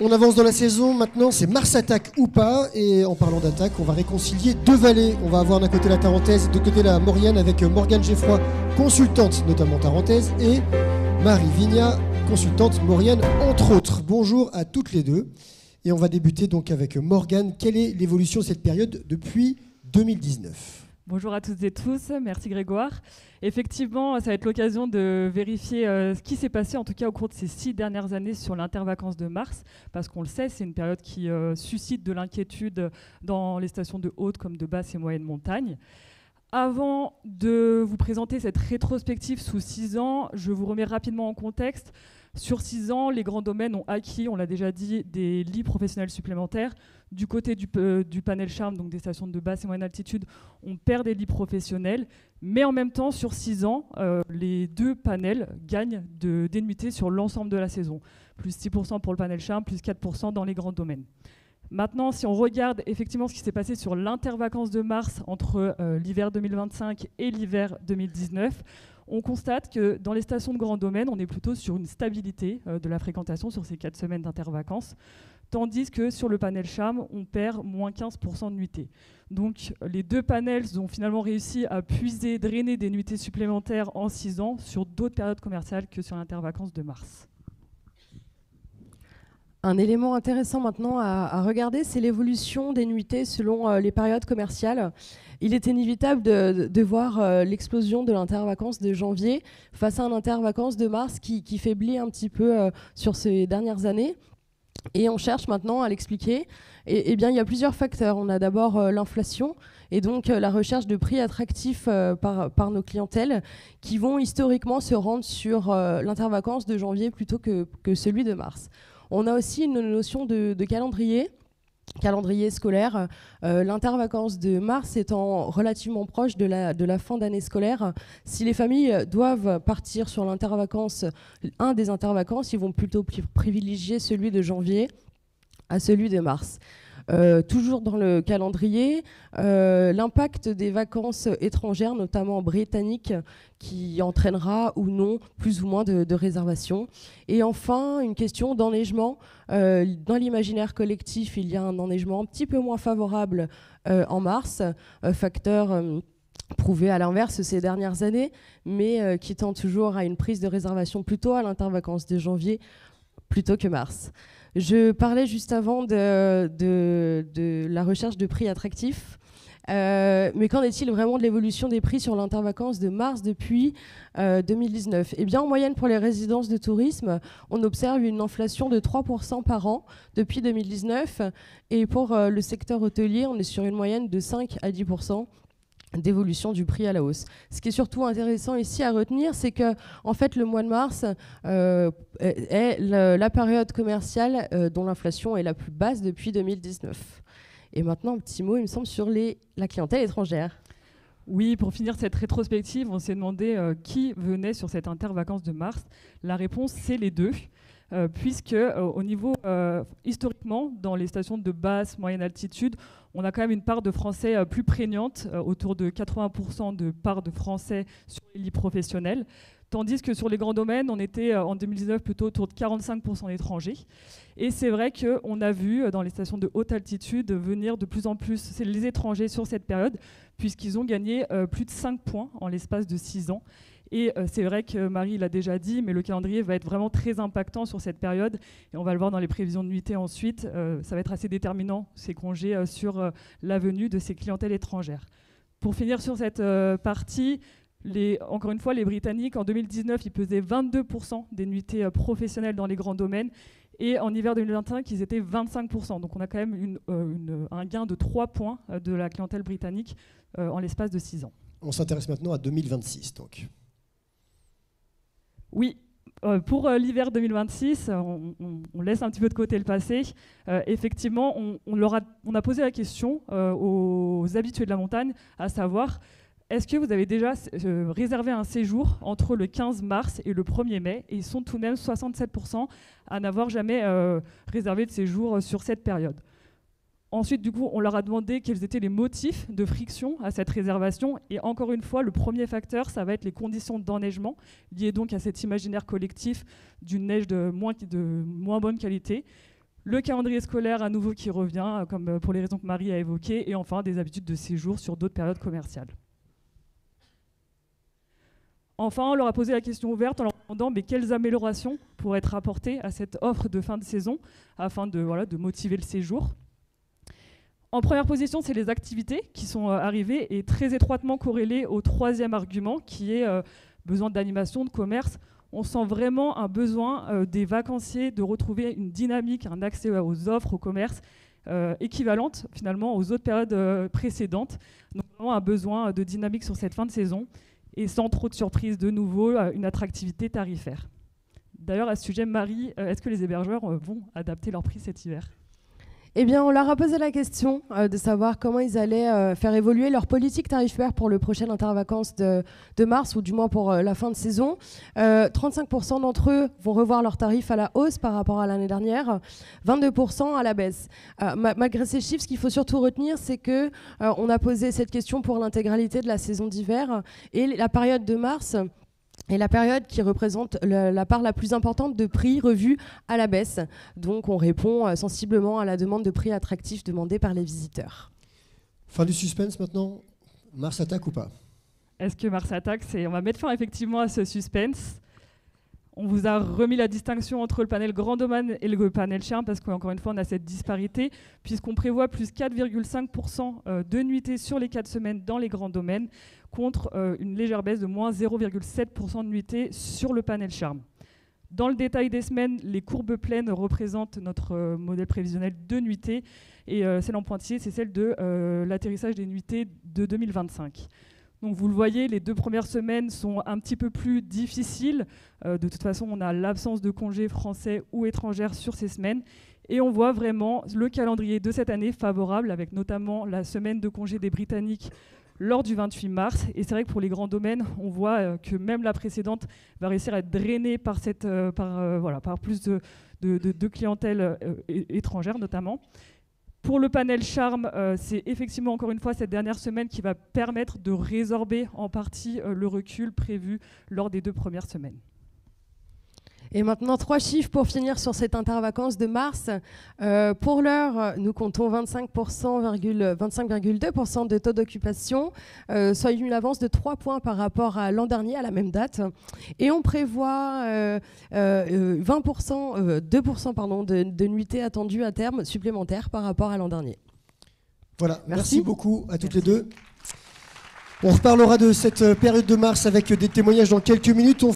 On avance dans la saison, maintenant c'est Mars attaque ou pas, et en parlant d'attaque, on va réconcilier deux vallées. On va avoir d'un côté la Tarentaise et de l'autre côté la Maurienne avec Morgane Geffroy, consultante notamment Tarentaise, et Marie Vignat, consultante Maurienne entre autres. Bonjour à toutes les deux, et on va débuter donc avec Morgane. Quelle est l'évolution de cette période depuis 2019 ? Bonjour à toutes et tous, merci Grégoire. Effectivement, ça va être l'occasion de vérifier ce qui s'est passé, en tout cas au cours de ces 6 dernières années sur l'intervacances de mars, parce qu'on le sait, c'est une période qui suscite de l'inquiétude dans les stations de haute comme de basse et moyenne montagne. Avant de vous présenter cette rétrospective sous 6 ans, je vous remets rapidement en contexte. Sur 6 ans, les grands domaines ont acquis, on l'a déjà dit, des lits professionnels supplémentaires. Du côté du panel charme, donc des stations de basse et moyenne altitude, on perd des lits professionnels. Mais en même temps, sur 6 ans, les deux panels gagnent des nuitées sur l'ensemble de la saison. Plus 6% pour le panel charme, plus 4% dans les grands domaines. Maintenant, si on regarde effectivement ce qui s'est passé sur l'intervacances de mars entre l'hiver 2025 et l'hiver 2019, on constate que dans les stations de grands domaines, on est plutôt sur une stabilité de la fréquentation sur ces 4 semaines d'intervacances, tandis que sur le panel charme, on perd moins 15% de nuitées. Donc les deux panels ont finalement réussi à puiser, drainer des nuitées supplémentaires en 6 ans sur d'autres périodes commerciales que sur l'intervacances de mars. Un élément intéressant maintenant à regarder, c'est l'évolution des nuitées selon les périodes commerciales. Il est inévitable de voir l'explosion de l'intervacances de janvier face à un intervacances de mars qui faiblit un petit peu sur ces dernières années. Et on cherche maintenant à l'expliquer. Et bien, il y a plusieurs facteurs. On a d'abord l'inflation et donc la recherche de prix attractifs par nos clientèles qui vont historiquement se rendre sur l'intervacances de janvier plutôt que celui de mars. On a aussi une notion de calendrier scolaire. L'intervacances de mars étant relativement proche de la fin d'année scolaire, si les familles doivent partir sur un des intervacances, ils vont plutôt privilégier celui de janvier à celui de mars. Toujours dans le calendrier, l'impact des vacances étrangères, notamment britanniques, qui entraînera ou non plus ou moins de réservations. Et enfin, une question d'enneigement. Dans l'imaginaire collectif, il y a un enneigement un petit peu moins favorable en mars, facteur prouvé à l'inverse ces dernières années, mais qui tend toujours à une prise de réservation plutôt à l'intervacances de janvier plutôt que mars. Je parlais juste avant de la recherche de prix attractifs. Mais qu'en est-il vraiment de l'évolution des prix sur l'intervacances de mars depuis 2019 ? Eh bien, en moyenne, pour les résidences de tourisme, on observe une inflation de 3% par an depuis 2019. Et pour le secteur hôtelier, on est sur une moyenne de 5 à 10% d'évolution du prix à la hausse. Ce qui est surtout intéressant ici à retenir, c'est que en fait, le mois de mars est la période commerciale dont l'inflation est la plus basse depuis 2019. Et maintenant, un petit mot, il me semble, sur la clientèle étrangère. Oui, pour finir cette rétrospective, on s'est demandé qui venait sur cette intervacances de mars. La réponse, c'est les deux. Puisque au niveau historiquement, dans les stations de basse, moyenne altitude, on a quand même une part de Français plus prégnante, autour de 80% de part de Français sur les lits professionnels, tandis que sur les grands domaines, on était en 2019 plutôt autour de 45% d'étrangers. Et c'est vrai qu'on a vu dans les stations de haute altitude venir de plus en plus les étrangers sur cette période, puisqu'ils ont gagné plus de 5 points en l'espace de 6 ans. Et c'est vrai que Marie l'a déjà dit, mais le calendrier va être vraiment très impactant sur cette période. Et on va le voir dans les prévisions de nuitées ensuite. Ça va être assez déterminant, ces congés, sur la venue de ces clientèles étrangères. Pour finir sur cette partie, encore une fois, les Britanniques, en 2019, ils pesaient 22% des nuitées professionnelles dans les grands domaines. Et en hiver 2025, ils étaient 25%. Donc on a quand même un gain de 3 points de la clientèle britannique en l'espace de 6 ans. On s'intéresse maintenant à 2026, donc. Oui, pour l'hiver 2026, on laisse un petit peu de côté le passé. Effectivement, on a posé la question aux habitués de la montagne, à savoir, est-ce que vous avez déjà réservé un séjour entre le 15 mars et le 1er mai ? Et ils sont tout de même 67% à n'avoir jamais réservé de séjour sur cette période. Ensuite, du coup, on leur a demandé quels étaient les motifs de friction à cette réservation. Et encore une fois, le premier facteur, ça va être les conditions d'enneigement, liées donc à cet imaginaire collectif d'une neige de moins bonne qualité. Le calendrier scolaire à nouveau qui revient, comme pour les raisons que Marie a évoquées, et enfin des habitudes de séjour sur d'autres périodes commerciales. Enfin, on leur a posé la question ouverte en leur demandant quelles améliorations pourraient être apportées à cette offre de fin de saison afin de motiver le séjour. En première position, c'est les activités qui sont arrivées et très étroitement corrélées au troisième argument qui est besoin d'animation, de commerce. On sent vraiment un besoin des vacanciers de retrouver une dynamique, un accès aux offres, au commerce équivalente finalement aux autres périodes précédentes. Donc vraiment un besoin de dynamique sur cette fin de saison. Et sans trop de surprises, de nouveau, une attractivité tarifaire. D'ailleurs, à ce sujet, Marie, est-ce que les hébergeurs vont adapter leur prix cet hiver ? Eh bien, on leur a posé la question de savoir comment ils allaient faire évoluer leur politique tarifaire pour le prochain intervacances de mars, ou du moins pour la fin de saison. 35% d'entre eux vont revoir leurs tarifs à la hausse par rapport à l'année dernière, 22% à la baisse. Malgré ces chiffres, ce qu'il faut surtout retenir, c'est qu'on a posé cette question pour l'intégralité de la saison d'hiver, et la période de mars est la période qui représente la part la plus importante de prix revus à la baisse. Donc on répond sensiblement à la demande de prix attractifs demandée par les visiteurs. Fin du suspense maintenant. Mars attaque ou pas ? Est-ce que Mars attaque ? On va mettre fin effectivement à ce suspense. On vous a remis la distinction entre le panel Grand Domaine et le panel Charme, parce qu'encore une fois, on a cette disparité, puisqu'on prévoit plus 4,5% de nuitées sur les 4 semaines dans les grands domaines, contre une légère baisse de moins 0,7% de nuitées sur le panel Charme. Dans le détail des semaines, les courbes pleines représentent notre modèle prévisionnel de nuitées, et celle en pointillé, c'est celle de l'atterrissage des nuitées de 2025. Donc vous le voyez, les 2 premières semaines sont un petit peu plus difficiles. De toute façon, on a l'absence de congés français ou étrangers sur ces semaines. Et on voit vraiment le calendrier de cette année favorable, avec notamment la semaine de congés des Britanniques lors du 28 mars. Et c'est vrai que pour les grands domaines, on voit que même la précédente va réussir à être drainée par plus de clientèle étrangère notamment. Pour le panel Charme, c'est effectivement encore une fois cette dernière semaine qui va permettre de résorber en partie le recul prévu lors des 2 premières semaines. Et maintenant, 3 chiffres pour finir sur cette intervacances de mars. Pour l'heure, nous comptons 25,2% de taux d'occupation, soit une avance de 3 points par rapport à l'an dernier, à la même date. Et on prévoit 2% de nuitées attendues à terme supplémentaires par rapport à l'an dernier. Voilà, merci beaucoup à toutes les deux. On reparlera de cette période de mars avec des témoignages dans quelques minutes.